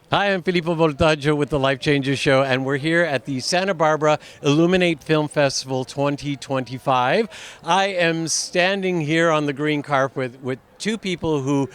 Hi, I'm Filippo Voltaggio with the Life Changers Show, and we're here at the Santa Barbara ILLUMINATE Film Festival 2025. I am standing here on the green carpet with two people who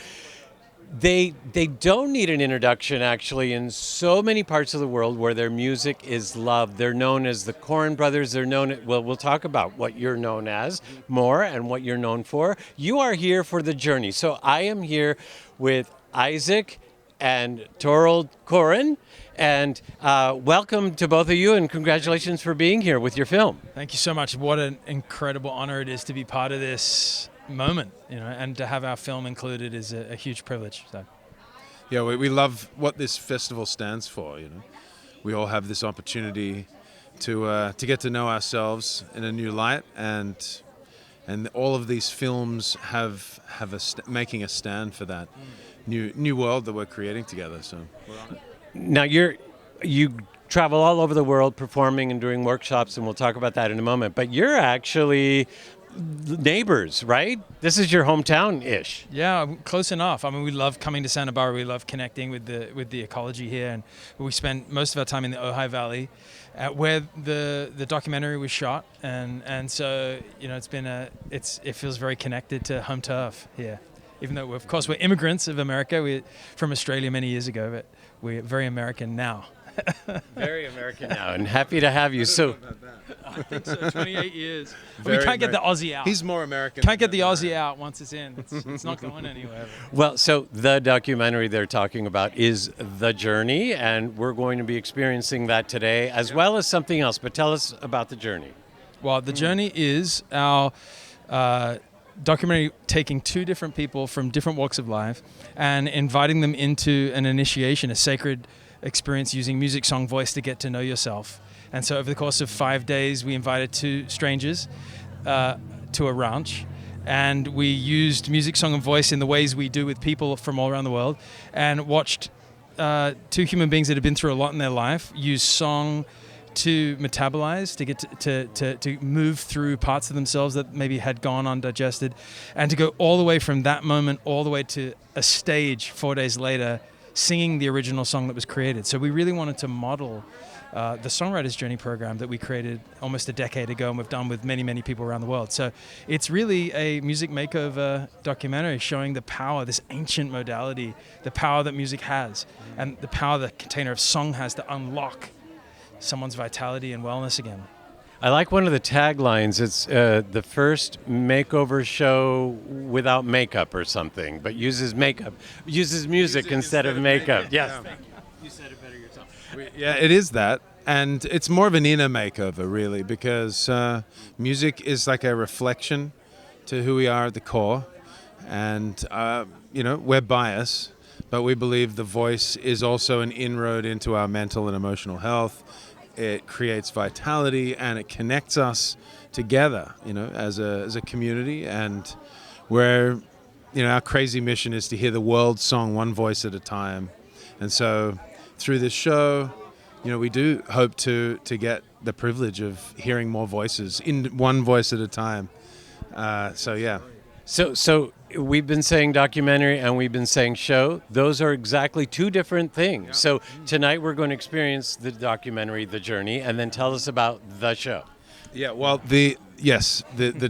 they don't need an introduction actually in so many parts of the world where their music is loved. They're known as the Koren brothers. They're known, well, we'll talk about what you're known as more and what you're known for. You are here for the journey. So I am here with Isaac and Thorald Koren, and welcome to both of you, and congratulations for being here with your film. Thank you so much. What an incredible honor it is to be part of this moment, and to have our film included is a huge privilege. So. Yeah, we love what this festival stands for. We all have this opportunity to get to know ourselves in a new light, and all of these films have making a stand for that new world that we're creating together. So we're on it. Now you travel all over the world performing and doing workshops, and we'll talk about that in a moment. But you're actually neighbors, right? This is your hometown-ish. Yeah, close enough. I mean, we love coming to Santa Barbara. We love connecting with the ecology here, and we spend most of our time in the Ojai Valley, where the documentary was shot, and so it feels very connected to home turf here. Even though, of course, we're immigrants of America. We're from Australia many years ago, but we're very American now. Very American now, and happy to have you. So, I think so. 28 years. We can't get the Aussie out. He's more American. Can't get the Aussie out once it's in. It's not going anywhere. Well, so the documentary they're talking about is The Journey, and we're going to be experiencing that today, as well as something else. But tell us about The Journey. Well, The Journey is our documentary taking two different people from different walks of life and inviting them into an initiation, a sacred experience using music, song, voice to get to know yourself. And so over the course of 5 days, we invited two strangers to a ranch, and we used music, song, and voice in the ways we do with people from all around the world, and watched two human beings that have been through a lot in their life use song to metabolize, to get to move through parts of themselves that maybe had gone undigested, and to go all the way from that moment all the way to a stage 4 days later singing the original song that was created. So we really wanted to model the Songwriter's Journey program that we created almost a decade ago, and we've done with many, many people around the world. So it's really a music makeover documentary showing the power, this ancient modality, the power that music has, and the power the container of song has to unlock someone's vitality and wellness again. I like one of the taglines. It's the first makeover show without makeup or something, but uses music instead of makeup. Yes. Thank you. You said it better yourself. Yeah, it is that. And it's more of an inner makeover, really, because music is like a reflection to who we are at the core. And, we're biased, but we believe the voice is also an inroad into our mental and emotional health. It creates vitality, and it connects us together, as a community. And where, our crazy mission is to hear the world's song one voice at a time. And so through this show, we do hope to get the privilege of hearing more voices in one voice at a time. Yeah. So we've been saying documentary and we've been saying show. Those are exactly two different things. Yeah. So tonight we're going to experience the documentary, The Journey, and then tell us about the show. Yeah, well, the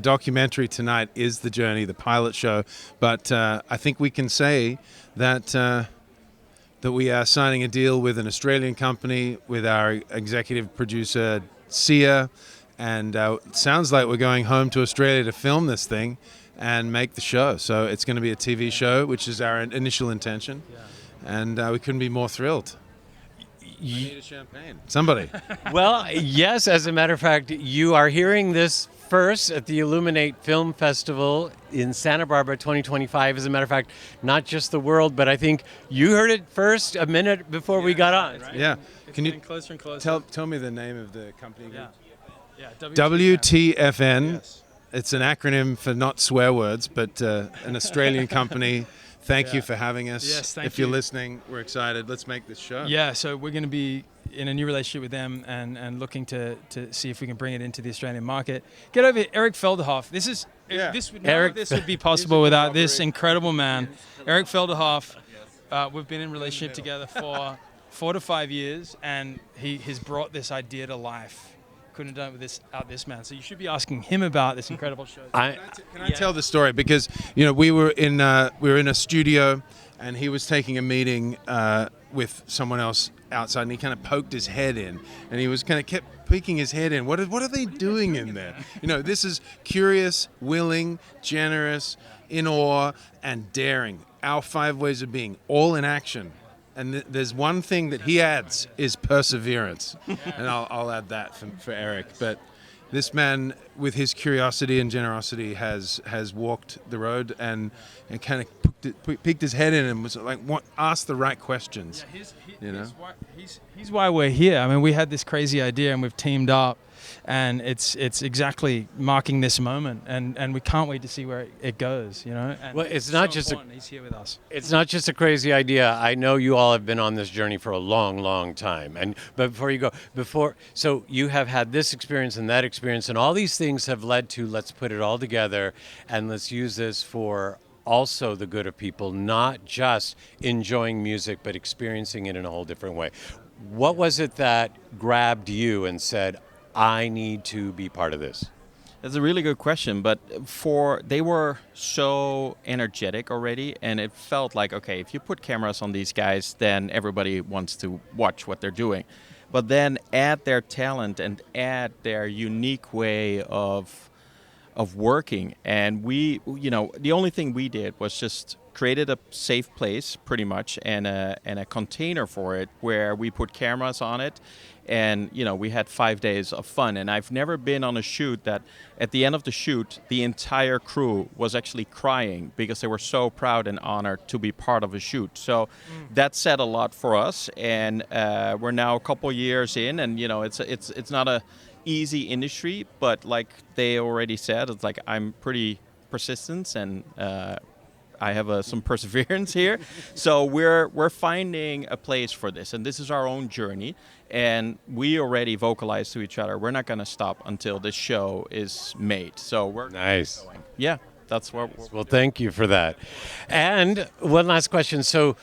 documentary tonight is The Journey, the pilot show. But I think we can say that we are signing a deal with an Australian company, with our executive producer, Sia, and it sounds like we're going home to Australia to film this thing and make the show. So it's going to be a TV show, which is our initial intention. Yeah. And we couldn't be more thrilled. I need a champagne. Somebody. Well, yes, as a matter of fact, you are hearing this first at the ILLUMINATE Film Festival in Santa Barbara 2025. As a matter of fact, not just the world, but I think you heard it first a minute before we got on. Right? Yeah. It's Can you closer and closer. tell me the name of the company again? Yeah. WTFN. Yes. It's an acronym for not swear words, but an Australian company. Thank you for having us. Yes, thank If you're you. listening, we're excited. Let's make this show. Yeah, so we're going to be in a new relationship with them and looking to see if we can bring it into the Australian market. Get over here, Eric Feldhoff. This would be possible without this incredible man, Eric Feldhoff. We've been in relationship together for 4 to 5 years, and he has brought this idea to life. Couldn't have done it without this man. So you should be asking him about this incredible show. Can I tell the story? Because we were in a studio, and he was taking a meeting with someone else outside, and he kind of poked his head in, and he was kind of kept peeking his head in. What are they doing in there? This is curious, willing, generous, in awe, and daring. Our 5 ways of being, all in action. And there's one thing that he adds is perseverance, and I'll add that for Eric. But this man, with his curiosity and generosity, has walked the road and kind of peeked his head in and was like, asked the right questions. Yeah, he's why we're here. I mean, we had this crazy idea and we've teamed up, and it's exactly marking this moment, and we can't wait to see where it goes. And well, it's not just he's here with us. It's not just a crazy idea. I know you all have been on this journey for a long, long time. But before you go, so you have had this experience and that experience, and all these things have led to, let's put it all together and let's use this for also the good of people, not just enjoying music, but experiencing it in a whole different way. What was it that grabbed you and said, I need to be part of this? That's a really good question, but they were so energetic already, and it felt like, okay, if you put cameras on these guys, then everybody wants to watch what they're doing. But then add their talent and add their unique way of working, and we, the only thing we did was just created a safe place, pretty much, and a container for it where we put cameras on it. And, we had 5 days of fun. And I've never been on a shoot that at the end of the shoot, the entire crew was actually crying because they were so proud and honored to be part of a shoot. So that said a lot for us. And we're now a couple years in, and, it's not a easy industry, but like they already said, it's like I'm pretty persistent, and I have some perseverance here. So we're finding a place for this, and this is our own journey. And we already vocalized to each other, we're not going to stop until this show is made. So we're nice. Going. Yeah, that's what. Well, thank you for that. And one last question. So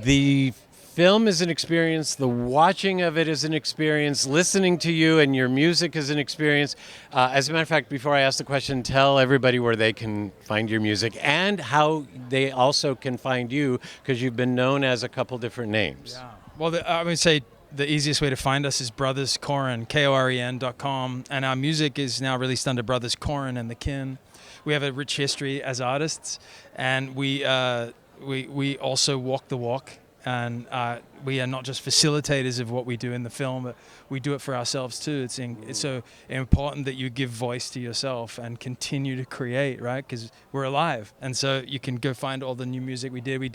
the film is an experience, the watching of it is an experience, listening to you and your music is an experience. As a matter of fact, before I ask the question, tell everybody where they can find your music and how they also can find you, because you've been known as a couple different names. Yeah. Well, I would say the easiest way to find us is Brothers Koren, KOREN.com, and our music is now released under Brothers Koren and the Kin. We have a rich history as artists, and we also walk the walk. And we are not just facilitators of what we do in the film, but we do it for ourselves too. It's so important that you give voice to yourself and continue to create, right? Because we're alive. And so you can go find all the new music we did. We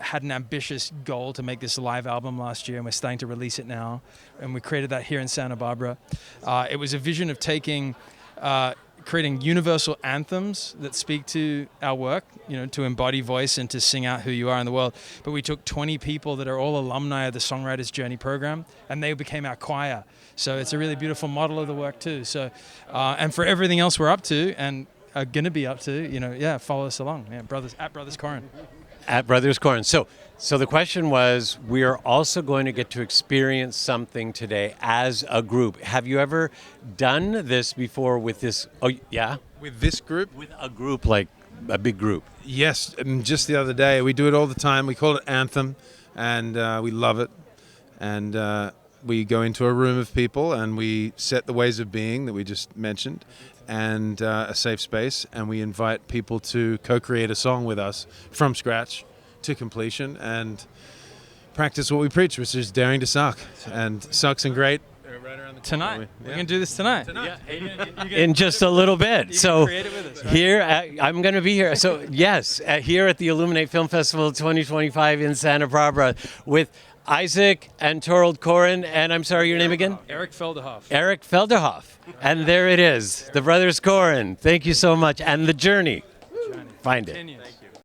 had an ambitious goal to make this a live album last year, and we're starting to release it now. And we created that here in Santa Barbara. It was a vision of creating universal anthems that speak to our work, to embody voice and to sing out who you are in the world. But we took 20 people that are all alumni of the Songwriters Journey program, and they became our choir. So it's a really beautiful model of the work too. So, and for everything else we're up to and are going to be up to, follow us along. Yeah, Brothers Koren. At Brothers Koren. So the question was, we are also going to get to experience something today as a group. Have you ever done this before with this? Oh, yeah? With this group? With a group, like a big group. Yes, and just the other day, we do it all the time. We call it Anthem, and we love it. And we go into a room of people, and we set the ways of being that we just mentioned, and a safe space, and we invite people to co-create a song with us from scratch to completion and practice what we preach, which is daring to suck. And sucks and great. Right around the tonight. We're going to do this tonight. In just a little bit. So here, I'm going to be here. So yes, here at the Illuminate Film Festival 2025 in Santa Barbara with Isaac and Thorald Koren, and I'm sorry, your name again? Eric Feldhoff. Eric Feldhoff. And there it is, the Brothers Koren. Thank you so much. And the journey. Find it.